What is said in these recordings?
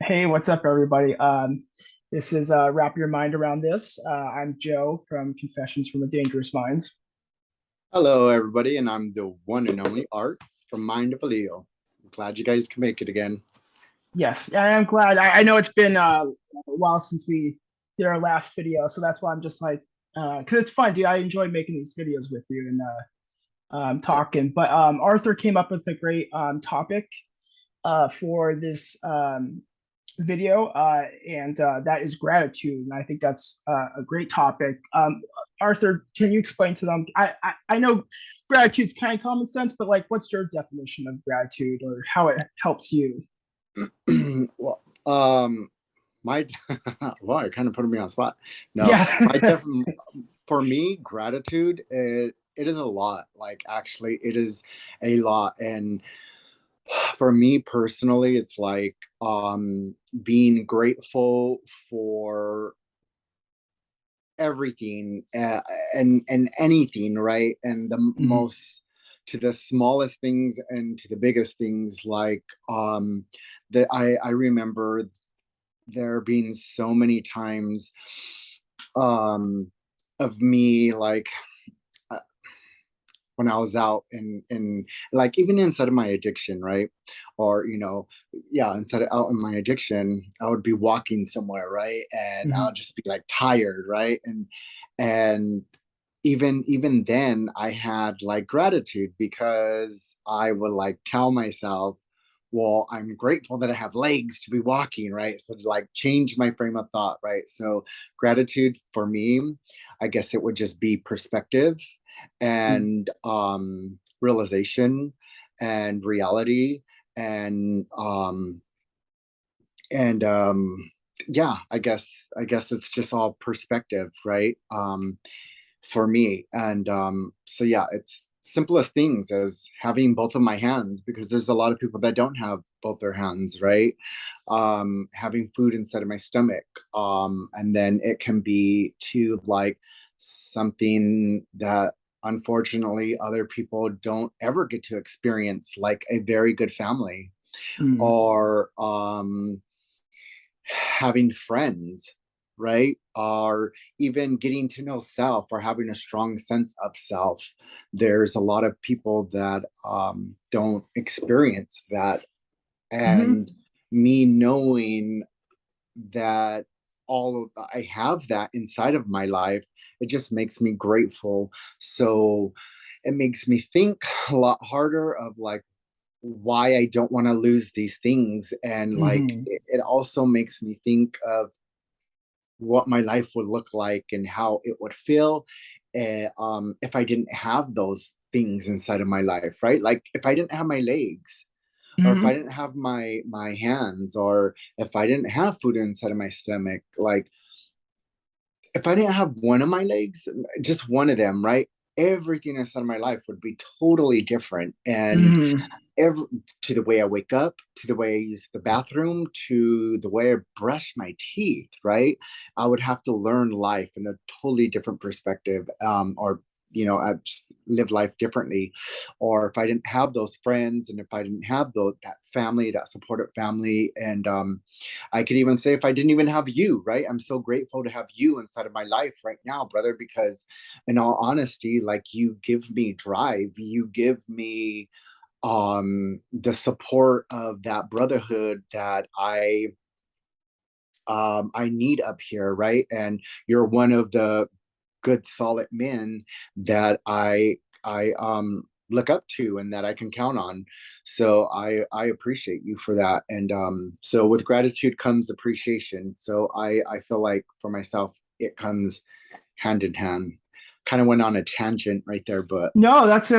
Hey, what's up, everybody? This is Wrap Your Mind Around This. I'm Joe from Confessions from a Dangerous Mind. Hello, everybody, and I'm the one and only Art from Mind of a Leo. I'm glad you guys can make it again. Yes, I'm glad. I know it's been a while since we did our last video, so that's why I'm just like, because it's fun, dude. I enjoy making these videos with you and talking. But Arthur came up with a great topic for this video, and that is gratitude. And I think that's a great topic. Arthur, can you explain to them? I know gratitude's kind of common sense, but like, what's your definition of gratitude or how it helps you? Well, my well, it kind of put me on the spot. No, Yeah. for me, gratitude it is a lot. Like, actually, it is a lot, and for me personally, it's like being grateful for everything, and anything, right? And the Mhm. most, to the smallest things and to the biggest things, like that I remember there being so many times um of me, like, uh, when I was out and like, even inside of my addiction, right? Or, yeah, inside of out in my addiction, I would be walking somewhere, right? And I'll Mhm. just be like tired, right? And even then I had like gratitude, because I would like tell myself, well, I'm grateful that I have legs to be walking, right? So to like change my frame of thought, right? So gratitude for me, I guess it would just be perspective Mhm. and realization and reality, and and yeah, I guess it's just all perspective, right? For me. And so yeah, it's simplest things as having both of my hands, because there's a lot of people that don't have both their hands, right? Having food inside of my stomach, and then it can be to like something that unfortunately other people don't ever get to experience, like a very good family, Mhm. or having friends, right? Or even getting to know self, or having a strong sense of self. There's a lot of people that don't experience that. Mhm. And me knowing that I have that inside of my life, it just makes me grateful. So it makes me think a lot harder of like why I don't want to lose these things. And like Mhm. it also makes me think of what my life would look like and how it would feel, if I didn't have those things inside of my life, right? Like if I didn't have my legs, or if I Mhm. didn't have my hands, or if I didn't have food inside of my stomach, like if I didn't have one of my legs, just one of them, right? Everything inside of my life would be totally different. And Mhm. every to the way I wake up, to the way I use the bathroom, to the way I brush my teeth, right? I would have to learn life in a totally different perspective, or I just live life differently. Or if I didn't have those friends, and if I didn't have that family, that supportive family, and I could even say if I didn't even have you, right? I'm so grateful to have you inside of my life right now, brother, because in all honesty, like, you give me drive, you give me the support of that brotherhood that I need up here, right? And you're one of the good solid men that I look up to and that I can count on. So I appreciate you for that. And so with gratitude comes appreciation. So I feel like for myself it comes hand in hand. Kind of went on a tangent right there, but No, that's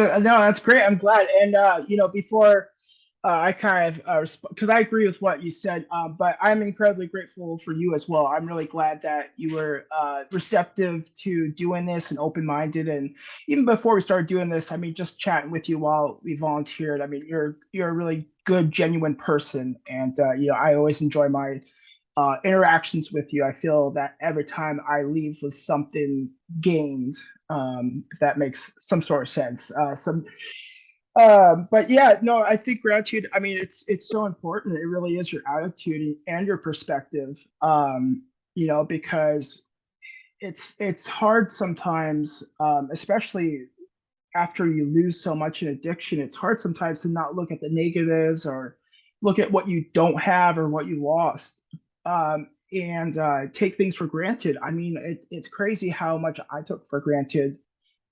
great. I'm glad. And before I kind of because I agree with what you said, but I'm incredibly grateful for you as well. I'm really glad that you were receptive to doing this and open-minded. And even before we started doing this, I mean, just chatting with you while we volunteered. I mean, you're a really good, genuine person, and I always enjoy my interactions with you. I feel that every time I leave with something gained, if that makes some sort of sense. But yeah, no, I think gratitude, I mean, it's so important. It really is your attitude and your perspective. Because it's hard sometimes, especially after you lose so much in addiction, it's hard sometimes to not look at the negatives or look at what you don't have or what you lost, and take things for granted. I mean, it's crazy how much I took for granted,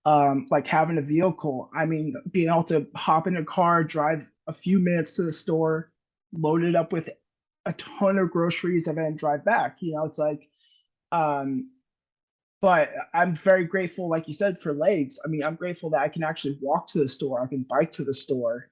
like having a vehicle. I mean, being able to hop in a car, drive a few minutes to the store, load it up with a ton of groceries, and then drive back. It's like, um, but I'm very grateful, like you said, for legs. I mean, I'm grateful that I can actually walk to the store. I can bike to the store,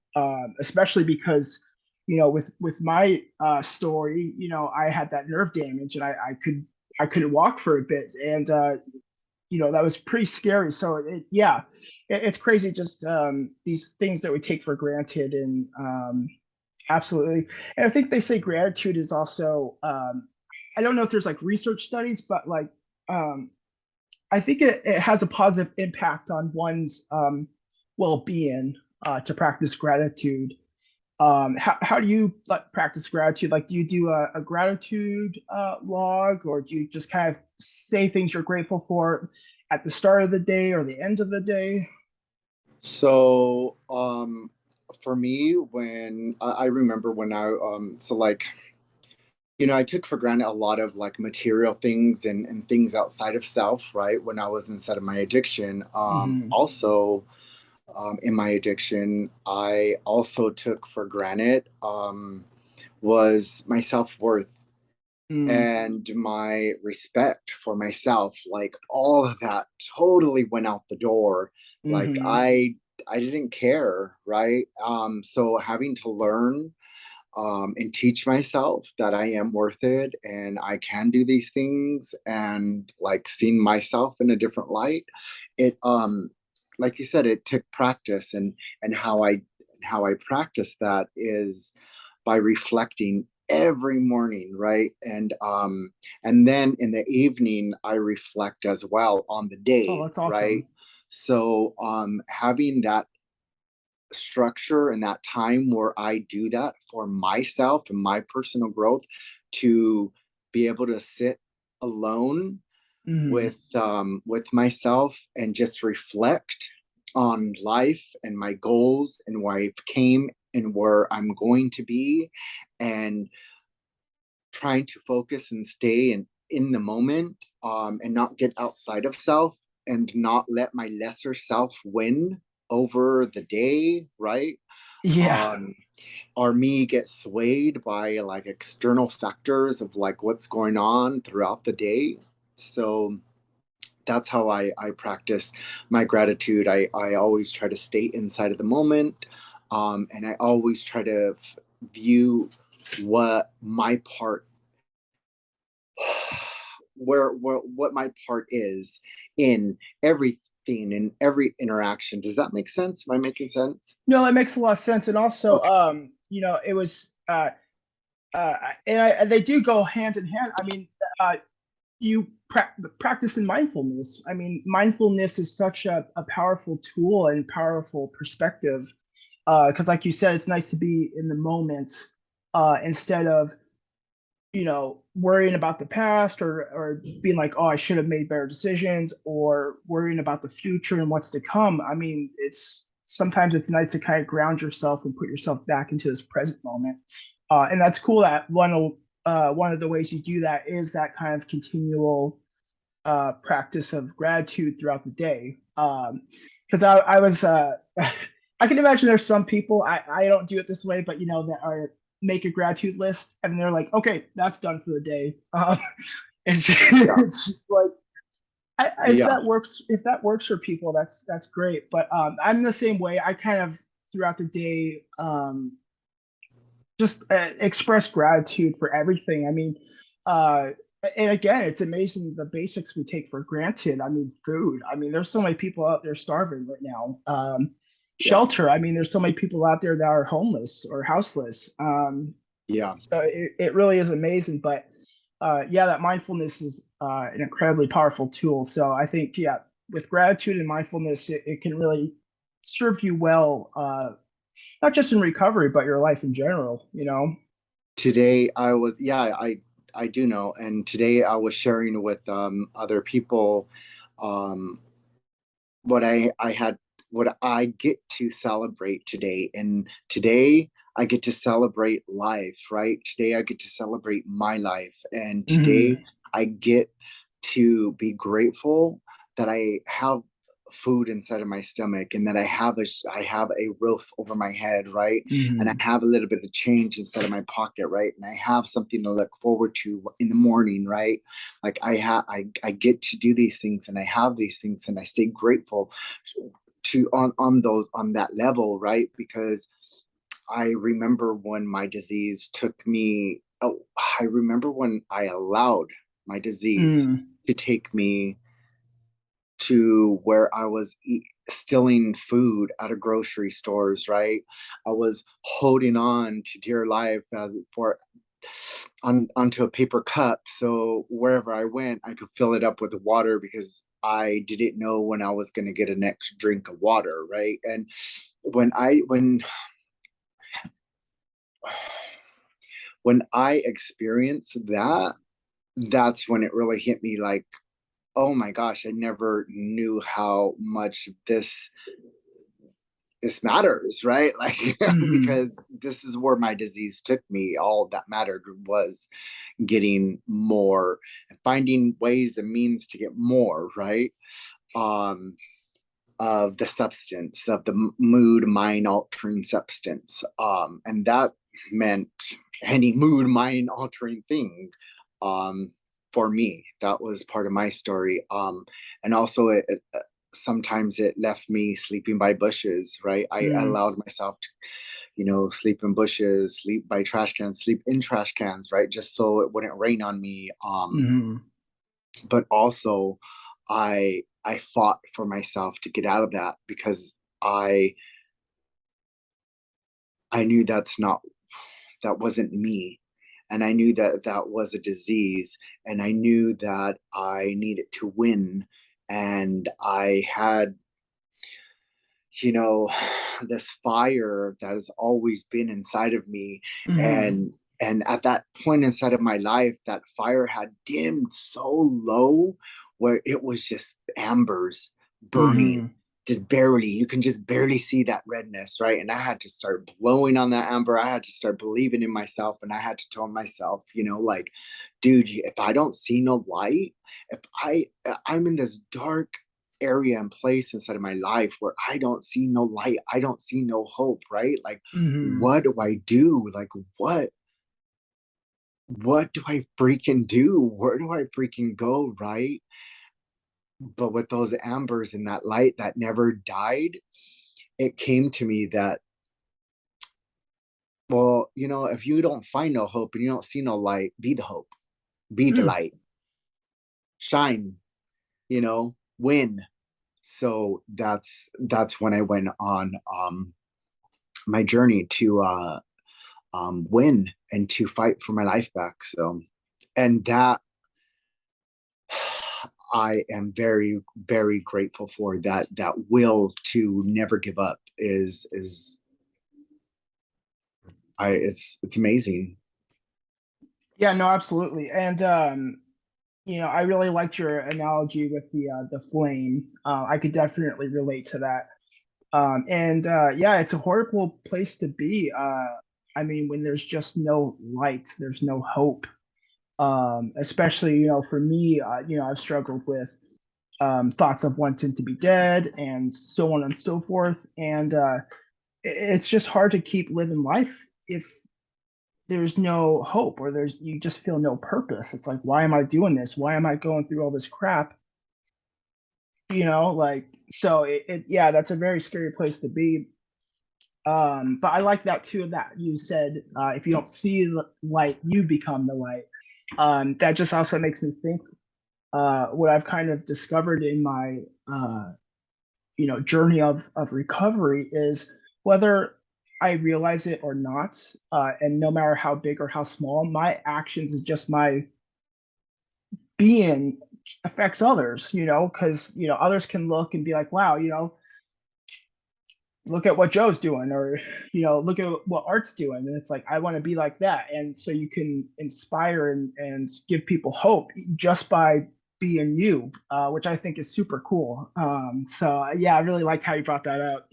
especially because, with my story, I had that nerve damage and I couldn't walk for a bit, and that was pretty scary. So yeah, it's crazy, just these things that we take for granted, and absolutely. And I think they say gratitude is also, I don't know if there's like research studies, but like, um, I think it has a positive impact on one's well-being, to practice gratitude. How do you like practice gratitude? Like, do you do a gratitude log, or do you just kind of say things you're grateful for at the start of the day or the end of the day? So, for me, when I remember when so like, I took for granted a lot of like material things and things outside of self, right? When I was inside of my addiction. Hmm. Also, in my addiction, I also took for granted, was my self worth Mm. and my respect for myself. Like all of that totally went out the door. Like Hmm. I didn't care, right? So having to learn, and teach myself that I am worth it and I can do these things, and like seeing myself in a different light. It like you said, it took practice, and how I practice that is by reflecting every morning, right? And then in the evening I reflect as well on the Oh, day, that's right? awesome. So having that structure and that time where I do that for myself and my personal growth, to be able to sit alone Hmm. with myself and just reflect on life and my goals and where I've came and where I'm going to be, and trying to focus and stay in the moment, and not get outside of self, and not let my lesser self win over the day, right? Yeah. um or me get swayed by like external factors of like what's going on throughout the day. So that's how I practice my gratitude. I always try to stay inside of the moment, and I always try to view what my part where what my part is in everything, in every interaction. Does that make sense? Am I making sense? No, that makes a lot of sense. And also, Okay. it was, and they do go hand in hand. I mean, you practice in mindfulness. I mean, mindfulness is such a powerful tool and powerful perspective. Because, like you said, it's nice to be in the moment, instead of, worrying about the past, or being like, oh, I should have made better decisions, or worrying about the future and what's to come. I mean, it's sometimes it's nice to kind of ground yourself and put yourself back into this present moment. And that's cool that one of the ways you do that is that kind of continual practice of gratitude throughout the day. Because I was, I can imagine there's some people, I don't do it this way, but that are make a gratitude list and they're like, okay, that's done for the day. It's just, Yeah. it's just like, Yeah. if that works for people, that's great. But I'm the same way. I kind of throughout the day, just express gratitude for everything. I mean, uh, and again, it's amazing the basics we take for granted. I mean, food. I mean, there's so many people out there starving right now. Yeah. Shelter. I mean, there's so many people out there that are homeless or houseless. Yeah. So it really is amazing. But yeah, that mindfulness is an incredibly powerful tool. So I think, yeah, with gratitude and mindfulness, it can really serve you well, not just in recovery, but your life in general, you know? Today I was, yeah, I do know. And today I was sharing with other people um what I had, what I get to celebrate today. And today I get to celebrate life, right? Today I get to celebrate my life. And today Hmm. I get to be grateful that I have food inside of my stomach, and that I have a roof over my head, right? And I Hmm. have a little bit of change inside of my pocket, right? And I have something to look forward to in the morning, right? Like I get to do these things, and I have these things, and I stay grateful to on those, on that level, right? Because I remember when my disease took me, oh, I remember when I allowed my disease Mm. to take me to where I was stealing food out of grocery stores, right? I was holding on to dear life as for onto a paper cup, so wherever I went, I could fill it up with water, because I didn't know when I was going to get a next drink of water, right? And when I experienced that, that's when it really hit me, like, oh my gosh, I never knew how much this matters, right? Like, Hmm. because this is where my disease took me. All that mattered was getting more, finding ways and means to get more, right? Um, of the substance, of the mood, mind altering substance. And that meant any mood, mind altering thing. Um, for me, that was part of my story. And also, sometimes it left me sleeping by bushes, right? I Mm. allowed myself to, sleep in bushes, sleep by trash cans, sleep in trash cans, right? Just so it wouldn't rain on me. Hmm. But also, I fought for myself to get out of that, because I I knew that wasn't me, and I knew that that was a disease, and I knew that I needed to win, and I had, you know this fire that has always been inside of me. Hmm. And at that point inside of my life, that fire had dimmed so low, where it was just embers burning, Hmm. just barely, you can just barely see that redness, right? And I had to start blowing on that amber. I had to start believing in myself, and I had to tell myself, like, dude, if I don't see no light, if I'm in this dark area and place inside of my life where I don't see no light, I don't see no hope, right? Like, Hmm. what do I do? Like, what do I freaking do? Where do I freaking go, right? But with those ambers and that light that never died, it came to me that, well, if you don't find no hope and you don't see no light, be the hope, be the Mm. light, shine, win. So that's when I went on my journey to win and to fight for my life back. So, and that I am very, very grateful for, that will to never give up is it's amazing. Yeah, no, absolutely. And I really liked your analogy with the flame. I could definitely relate to that. And yeah, it's a horrible place to be. I mean, when there's just no light, there's no hope. Especially, for me, I've struggled with thoughts of wanting to be dead and so on and so forth. And it's just hard to keep living life if there's no hope or you just feel no purpose. It's like, why am I doing this? Why am I going through all this crap? Like, so yeah, that's a very scary place to be. But I like that too, that you said, if you don't see the light, you become the light. That just also makes me think, what I've kind of discovered in my, journey of recovery is whether I realize it or not, and no matter how big or how small, my actions is just my being affects others, because, others can look and be like, wow, look at what Joe's doing, or look at what Art's doing, and it's like I want to be like that. And so you can inspire and give people hope just by being you, which I think is super cool. So yeah, I really like how you brought that up.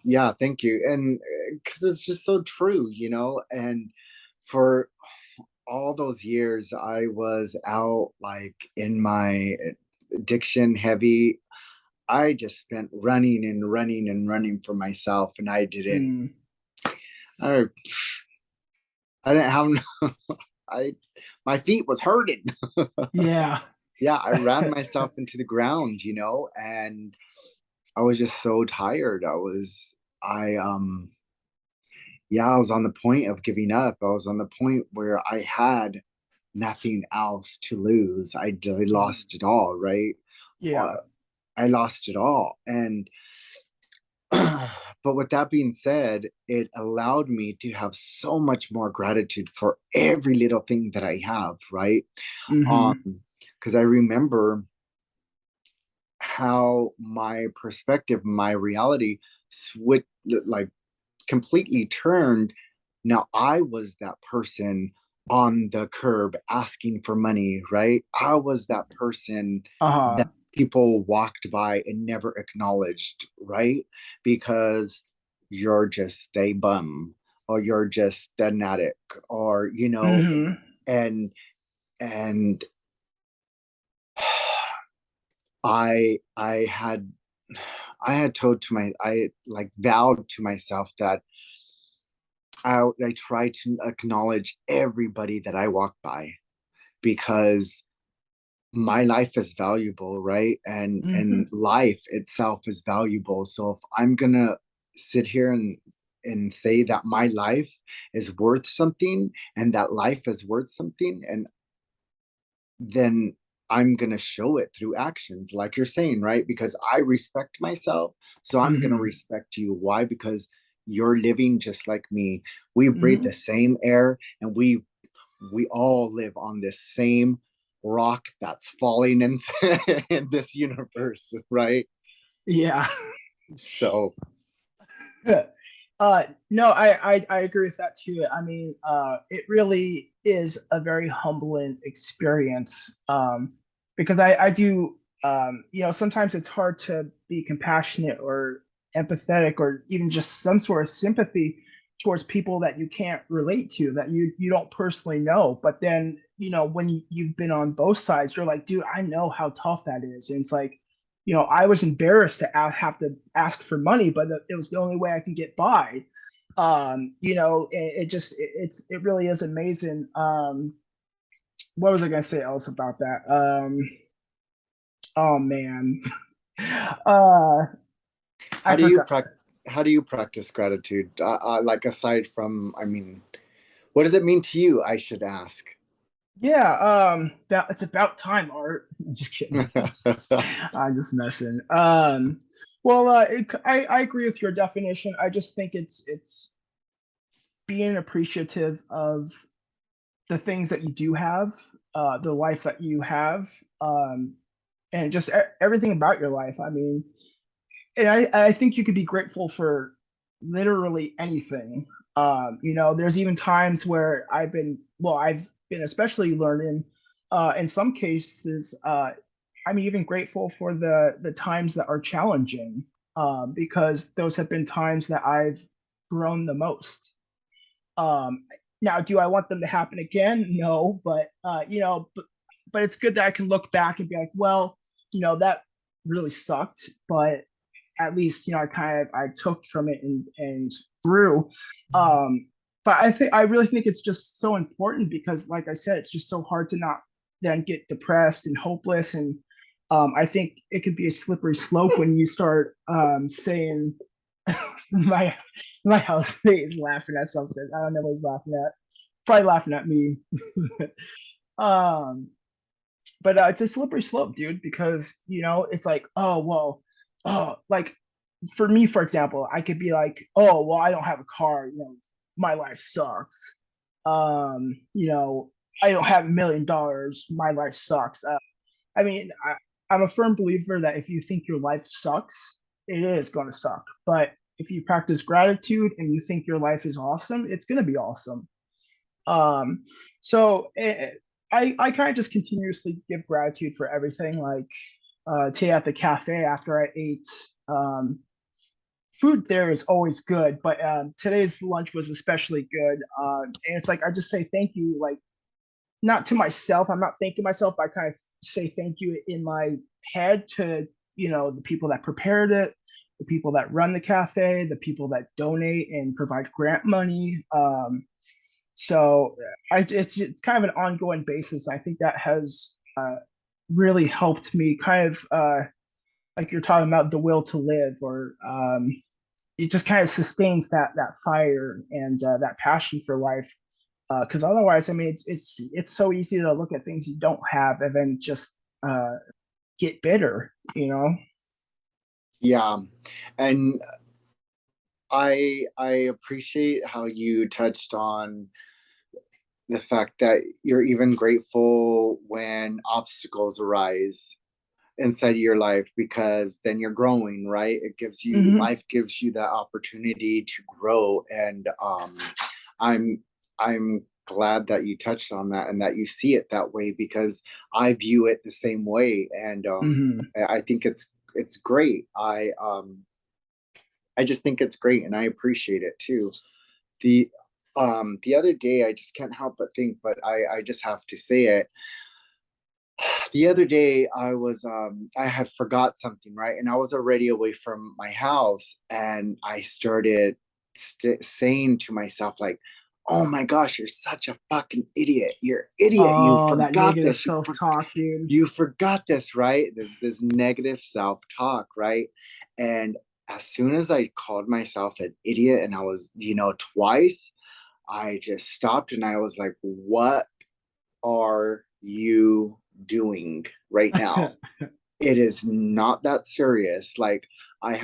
Yeah, thank you. And because it's just so true, and for all those years I was out like in my addiction heavy. I just spent running and running and running for myself, and Mm, I, I didn't have I my feet was hurting. yeah. Yeah, I ran myself into the ground, and I was just so tired. Yeah, I was on the point of giving up. I was on the point where I had nothing else to lose. I Mm, lost it all, right? Uh, yeah. I lost it all. And but with that being said, it allowed me to have so much more gratitude for every little thing that I have, right? Um, Hmm. because I remember how my perspective, my reality switched, like completely turned. Now I was that person on the curb asking for money, right? I was that person that Uh-huh. people walked by and never acknowledged, right? Because you're just a bum, or you're just an addict, or Hmm. and and I I had told to my I like vowed to myself that I try to acknowledge everybody that I walk by, because my life is valuable, right? And Hmm. life itself is valuable. So if I'm gonna sit here and say that my life is worth something, and that life is worth something, and then I'm gonna show it through actions, like you're saying, right? Because I respect myself, so I'm gonna Hmm. respect you. Why? Because you're living just like me. We breathe the Hmm. same air, and we all live on this same rock that's falling in, in this universe, right? Yeah. So No, I agree with that too. I mean, it really is a very humbling experience. Because I do, sometimes it's hard to be compassionate or empathetic or even just some sort of sympathy towards people that you can't relate to, that you don't personally know. But then, when you've been on both sides, you're like, dude, I know how tough that is. And it's like, I was embarrassed to have to ask for money, but it was the only way I could get by. It really is amazing. What was I gonna say else about that? Oh man, uh, I how do you forgot. practice? How do you practice gratitude? Like aside from, I mean, what does it mean to you? I should ask. Yeah, it's about time, Art. I'm just kidding. I'm just messing. Well, I agree with your definition. I just think it's being appreciative of the things that you do have, the life that you have, and just everything about your life. I mean, and I think you could be grateful for literally anything. There's even times where I've been especially learning, in some cases, I'm even grateful for the times that are challenging, because those have been times that I've grown the most. Um, Now, do I want them to happen again? No, but but it's good that I can look back and be like, well, that really sucked, but at least I took from it and grew. Um, but I really think it's just so important because, like I said, it's just so hard to not then get depressed and hopeless, and I think it could be a slippery slope when you start saying my my housemate is laughing at something. I don't know what he's laughing at. Probably laughing at me. um, but it's a slippery slope, dude, because it's like, oh well, oh like for me, for example, I could be like, oh well, I don't have a car. My life sucks. I don't have $1 million. My life sucks. I mean, I'm a firm believer that if you think your life sucks, it is going to suck. But if you practice gratitude and you think your life is awesome, it's going to be awesome. Um, so I kind of just continuously give gratitude for everything. Like today at the cafe after I ate, food there is always good, but today's lunch was especially good. And it's like I just say thank you, like not to myself. I'm not thanking myself, but I kind of say thank you in my head to the people that prepared it, the people that run the cafe, the people that donate and provide grant money. So it's kind of an ongoing basis. I think that has really helped me kind of like you're talking about the will to live, or it just kind of sustains that fire and that passion for life. Because otherwise, I mean, it's so easy to look at things you don't have and then just get bitter, you know? Yeah. And I appreciate how you touched on the fact that you're even grateful when obstacles arise inside of your life, because then you're growing, right? It gives you Hmm. life gives you that opportunity to grow. And I'm I'm glad that you touched on that and that you see it that way, because I view it the same way. And Hmm. I think it's great. I just think it's great, and I appreciate it too. The the other day, I just can't help but think, but I just have to say it. The other day, I had forgot something, right? And I was already away from my house, and I started saying to myself, like, "Oh my gosh, you're such a fucking idiot! You're an idiot! You Oh, that forgot negative this! self-talk, dude. You forgot this, right?" This negative self-talk, right? And as soon as I called myself an idiot, and I was, twice, I just stopped and I was like, "What are you doing right now? It is not that serious." Like, I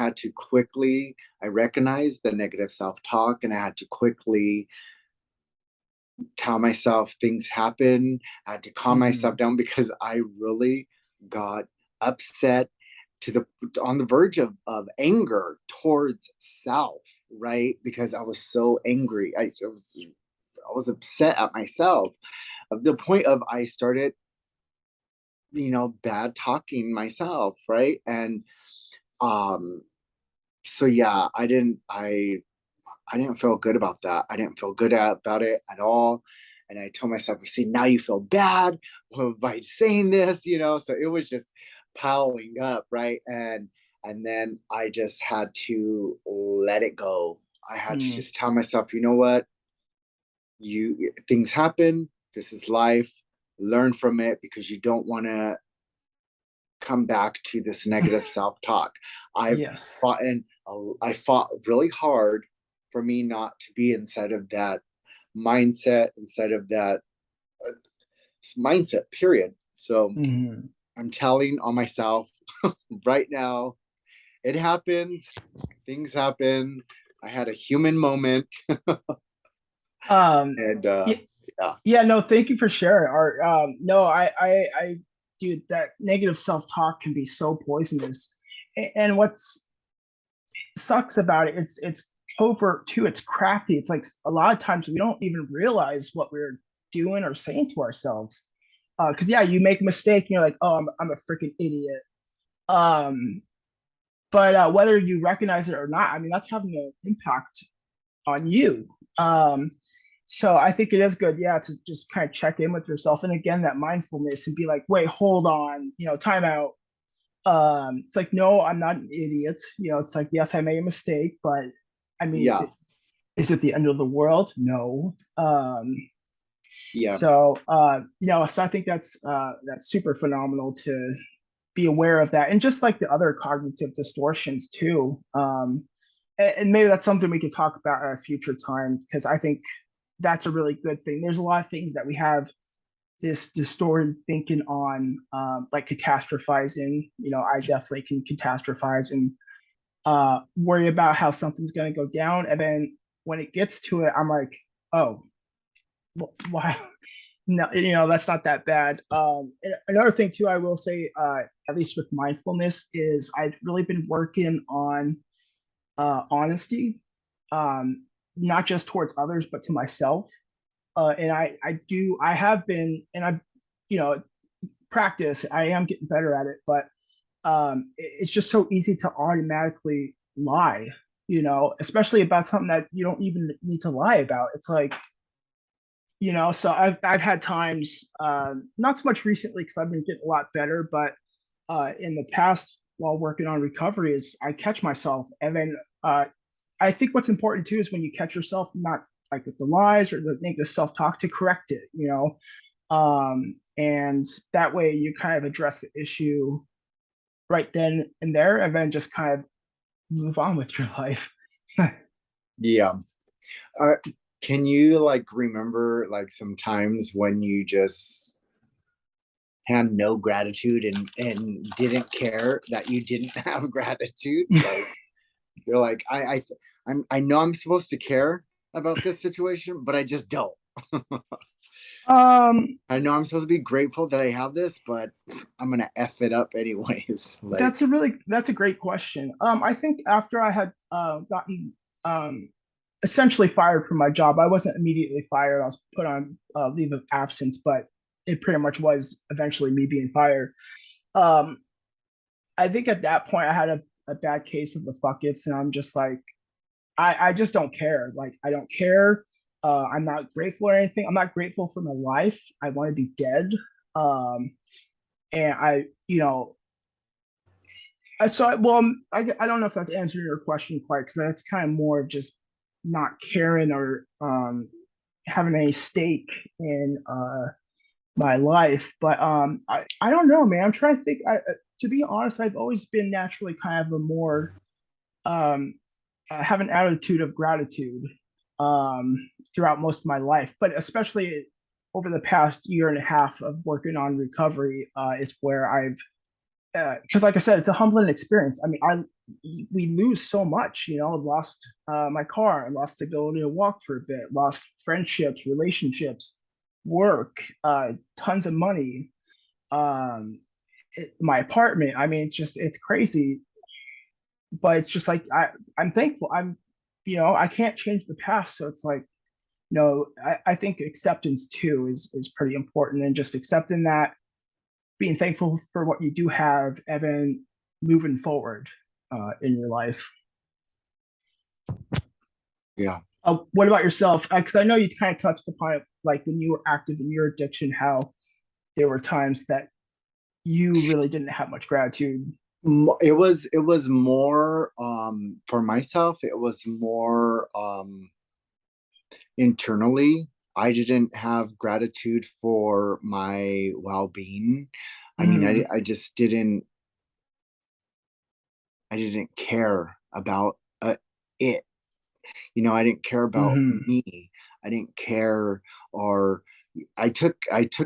recognized the negative self talk, and I had to quickly tell myself things happen. I had to calm myself Hmm. down, because I really got upset, to the on the verge of anger towards self, right? Because I was so angry. I was upset at myself, of the point of I started, bad talking myself, right? And um so yeah, I didn't feel good about that. I didn't feel good about it at all. And I told myself, "See, now you feel bad by saying this," So it was just piling up, right? And then I just had to let it go. I had to Mm. just tell myself, "You know what? You Things happen. This is life. Learn from it, because you don't want to come back to this negative self-talk." I've Yes. fought and I fought really hard for me not to be inside of that mindset, instead of that uh, mindset, period. So Hmm. I'm telling on myself right now, it happens, things happen. I had a human moment, Um, and yeah, yeah. yeah, no, thank you for sharing. Or no, dude, that negative self-talk can be so poisonous. And what's sucks about it, it's covert too. It's crafty. It's like a lot of times we don't even realize what we're doing or saying to ourselves. Because yeah, you make a mistake and you're like, oh, I'm a freaking idiot. Um, but whether you recognize it or not, I mean, that's having an impact on you. Um, so I think it is good, yeah, to just kind of check in with yourself, and again, that mindfulness, and be like, wait, hold on, time out. It's like, no, I'm not an idiot. It's like, yes, I made a mistake, but I mean, Yeah. is it the end of the world? No. Yeah. So I think that's super phenomenal to be aware of that, and just like the other cognitive distortions too. And maybe that's something we could talk about at a future time, because I think that's a really good thing. There's a lot of things that we have this distorted thinking on, like catastrophizing. I definitely can catastrophize and worry about how something's going to go down, and then when it gets to it, I'm like, oh, why? no, that's not that bad. And another thing too, I will say, at least with mindfulness, is I've really been working on honesty, not just towards others, but to myself. And I have been, and I, you know, practice, I am getting better at it, but it's just so easy to automatically lie, especially about something that you don't even need to lie about. It's like, so I've had times, not so much recently because I've been getting a lot better, but in the past while working on recovery is I catch myself. And then I think what's important too is when you catch yourself, not like with the lies or the negative self-talk, to correct it, and that way you kind of address the issue right then and there, and then just kind of move on with your life. Yeah. Uh, can you like remember like some times when you just had no gratitude and didn't care that you didn't have gratitude? Like you're like, I know I'm supposed to care about this situation, but I just don't. um I know I'm supposed to be grateful that I have this, but I'm gonna F it up anyways. Like, that's a great question. I think after I had gotten essentially fired from my job, I wasn't immediately fired. I was put on leave of absence, but it pretty much was eventually me being fired. um I think at that point I had a bad case of the fuckets, and I'm just like, I just don't care. Like, I don't care. I'm not grateful or anything. I'm not grateful for my life. I want to be dead. Um, and I don't know if that's answering your question quite, because that's kind of more of just not caring or having any stake in my life. But I don't know, man. I'm trying to think. To be honest, I've always been naturally kind of a more um, have an attitude of gratitude throughout most of my life, but especially over the past year and a half of working on recovery is where I've because like I said, it's a humbling experience. I mean, I we lose so much, lost my car, I lost the ability to walk for a bit, lost friendships, relationships, work, tons of money, my apartment. I mean, it's crazy, but it's just like I'm thankful. I can't change the past, so it's like, I think acceptance too is pretty important, and just accepting that, being thankful for what you do have, and then moving forward in your life. yeah. What about yourself? Because I know you kind of touched upon it, like when you were active in your addiction, how there were times that you really didn't have much gratitude. It was more for myself, it was more internally. I didn't have gratitude for my well-being. I mean, Mm, I just didn't care about it. I didn't care about hmm me. I didn't care, or I took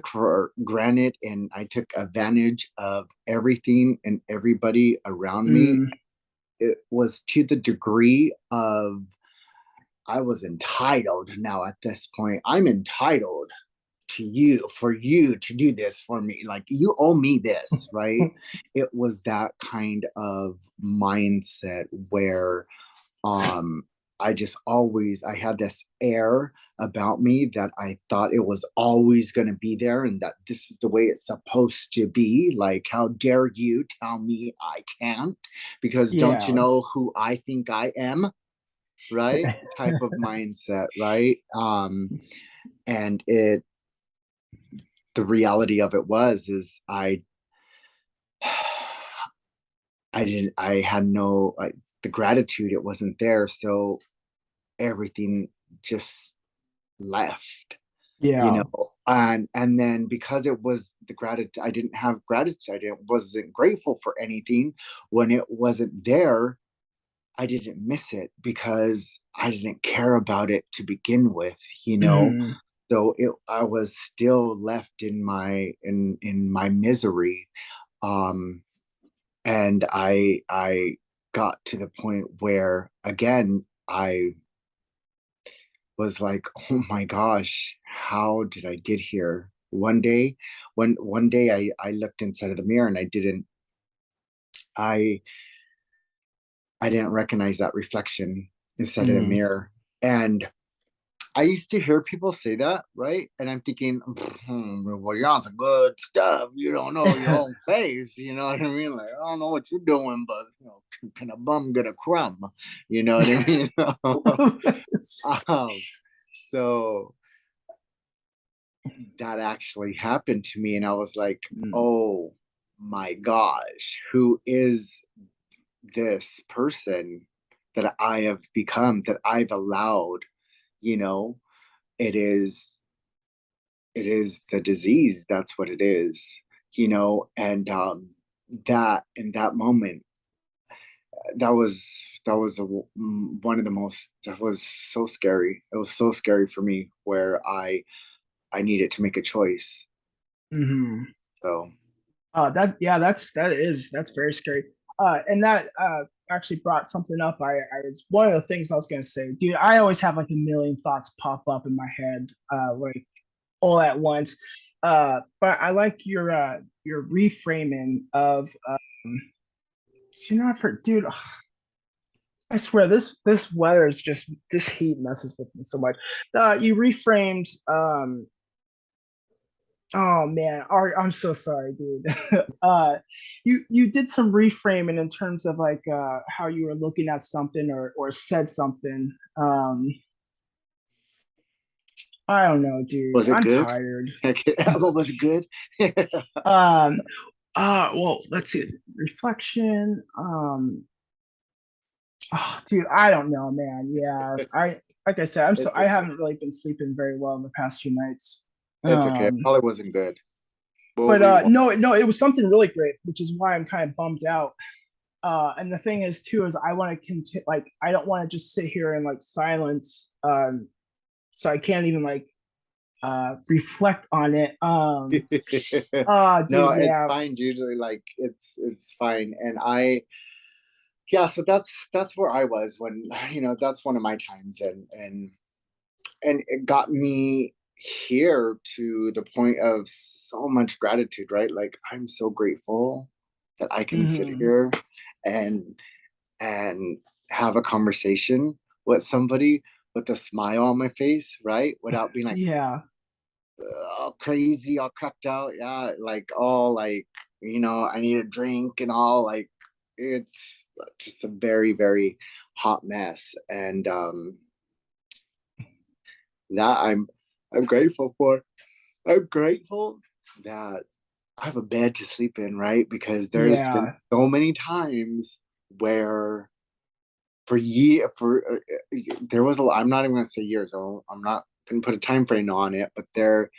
for granted and I took advantage of everything and everybody around me. mm, It was to the degree of I was entitled. Now at this point, I'm entitled to you for you to do this for me. Like you owe me this, right? It was that kind of mindset where um I had this air about me that I thought it was always going to be there and that this is the way it's supposed to be. Like, how dare you tell me I can't? Because don't you yeah. know who I think I am? Right? Type of mindset, right? And the reality of it was is I had no like the gratitude, it wasn't there, so everything just left, you Yeah. know. And then because it was the gratitude, I didn't have gratitude, wasn't grateful for anything. When it wasn't there, I didn't miss it because I didn't care about it to begin with. Mm, So I was still left in my misery. um and I got to the point where again I was like, oh my gosh, how did I get here? one day, one day I looked inside of the mirror and I I didn't recognize that reflection inside of the Mm. mirror. And I used to hear people say that, right? And I'm thinking, well, you're on some good stuff. You don't know your own face. You know what I mean? Like, I don't know what you're doing, but can a bum get a crumb? You know what I mean? um, so that actually happened to me, and I was like, Mm. oh my gosh, who is this person that I have become, that I've allowed, you know, it is the disease. That's what it is, and that in that moment, one of the most, that was so scary. It was so scary for me, where I needed to make a choice. Hmm. So That's very scary. And that actually brought something up. I was one of the things I was gonna say, dude. I always have like a million thoughts pop up in my head, like all at once. But I like your reframing of you know, for dude. I swear this weather is just this heat messes with me so much. You reframed oh man, I'm so sorry, dude. You did some reframing in terms of like how you were looking at something or said something. I don't know, dude. was it I'm good? tired. What was it good? Um, well, let's see. Reflection. Oh, dude, I don't know, man. Yeah, I like I said, It's I okay. haven't really been sleeping very well in the past few nights. It's okay. It Um, probably wasn't good. We'll but rewind. no, it was something really great, which is why I'm kind of bummed out. And the thing is too is I want to continue, like I don't want to just sit here in like silence, so I can't even like reflect on it. No, Dude, it's yeah. fine. Usually, like it's fine. And yeah. So that's where I was when, that's one of my times, and it got me here to the point of so much gratitude, right? Like, I'm so grateful that I can sit Hmm. here and and have a conversation with somebody with a smile on my face, right? Without being like Yeah. all crazy, all cracked out. Yeah, like all like, I need a drink and all, like it's just a very, very hot mess. And that I'm grateful for. I'm grateful that I have a bed to sleep in, right? Because there's been Yeah. so many times where there was I'm not even gonna say years, so I'm not gonna put a time frame on it, but there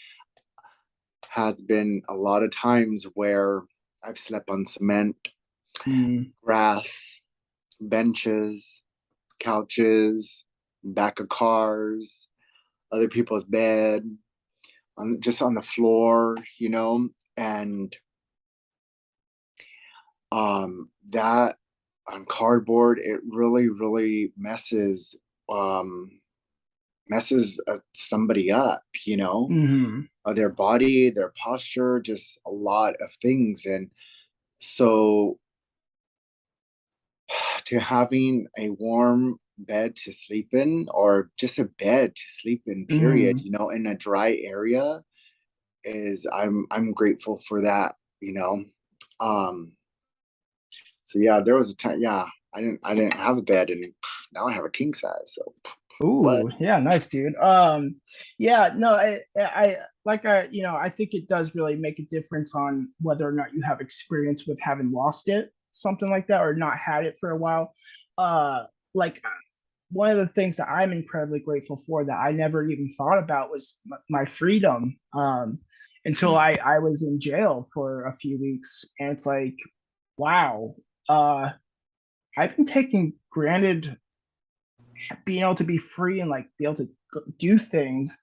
has been a lot of times where I've slept on cement, Mm. grass, benches, couches, back of cars, other people's bed, just on the floor, and that on cardboard, it really, really messes somebody up, Hmm. their body, their posture, just a lot of things. And so, to having a warm bed to sleep in, or just a bed to sleep in, period, Hmm. in a dry area, is I'm grateful for that, um so yeah, there was a time, yeah, I didn't have a bed, and now I have a king size. So what? Ooh, yeah, nice, dude. Yeah, no, I think it does really make a difference on whether or not you have experience with having lost it, something like that, or not had it for a while. Like one of the things that I'm incredibly grateful for that I never even thought about was my freedom. Until I was in jail for a few weeks, and it's like, wow, uh, I've been taking granted being able to be free and like be able to do things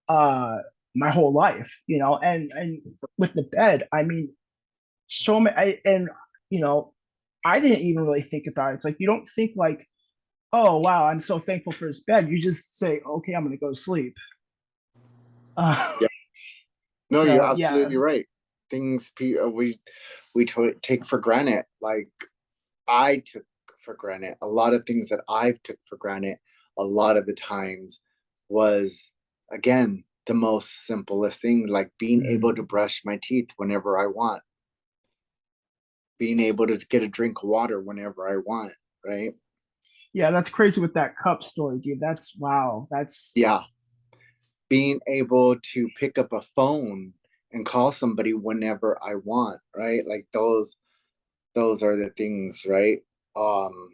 uh my whole life, and with the bed, I mean, so many and you know I didn't even really think about it. It's like you don't think like, oh wow, I'm so thankful for this bed. You just say, okay, I'm gonna go to sleep. uh, Yeah, No, you're So yeah, absolutely right. Things we take for granted. Like I took for granted a lot of things that I've took for granted a lot of the times was again the most simplest thing, like being able to mhm. brush my teeth whenever I want, being able to get a drink of water whenever I want, right? Yeah, that's crazy with that cup story, dude. That's wow. That's Yeah, being able to pick up a phone and call somebody whenever I want, right? Like those are the things, right? Um,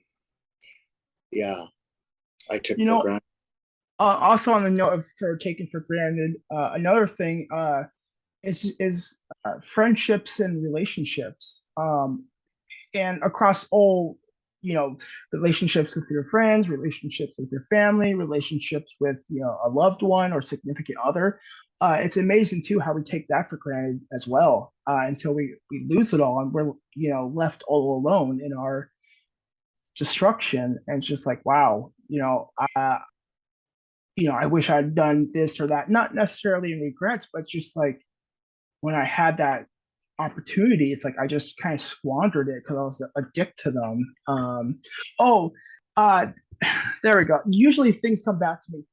yeah, I took you for know. granted. Also on the note of for taken for granted, another thing is friendships and relationships. And across all, you know, relationships with your friends, relationships with your family, relationships with, a loved one or significant other. It's amazing too how we take that for granted as well, until we lose it all and we're, left all alone in our destruction. And it's just like, wow, I wish I'd done this or that. Not necessarily in regrets, but just like when I had that opportunity, it's like I just kind of squandered it because I was addicted to them. Oh, uh, there we go. Usually things come back to me.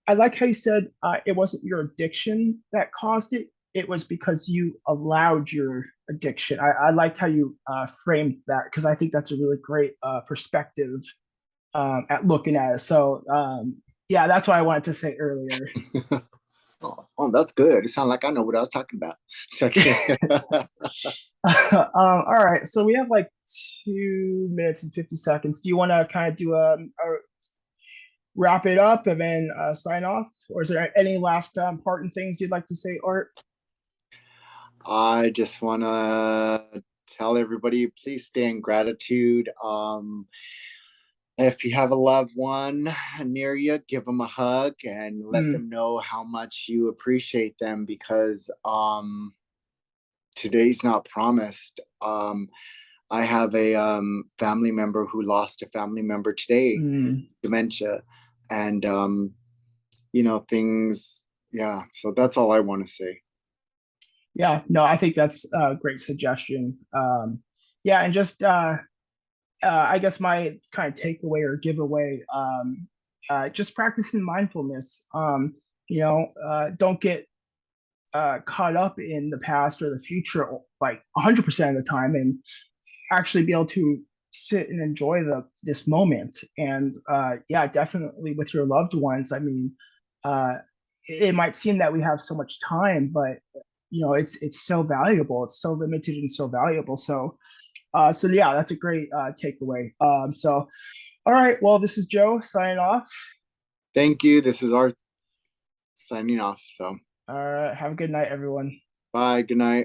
I like how you said it wasn't your addiction that caused it. It was because you allowed your addiction. I liked how you framed that because I think that's a really great perspective at looking at it. So, yeah, that's what I wanted to say earlier. Oh, that's good. It sounded like I know what I was talking about. All right, so we have like 2 minutes and 50 seconds. Do you want to kind of do a wrap it up and then sign off, or is there any last important things you'd like to say, Art? I just want to tell everybody, please stay in gratitude. If you have a loved one near you, give them a hug and let Mm, them know how much you appreciate them because today's not promised. I have a family member who lost a family member today, mm. dementia, and things. Yeah, so that's all I want to say. Yeah, no, I think that's a great suggestion. Yeah, and just I guess my kind of takeaway or giveaway, just practicing mindfulness. Don't get caught up in the past or the future like 100% of the time, and actually be able to sit and enjoy this moment. And yeah, definitely with your loved ones. I mean, uh, it might seem that we have so much time, but it's so valuable. It's so limited and so valuable. So yeah, that's a great takeaway. So all right, well, this is Joe signing off. Thank you. This is our signing off. So Have a good night, everyone. bye. Good night.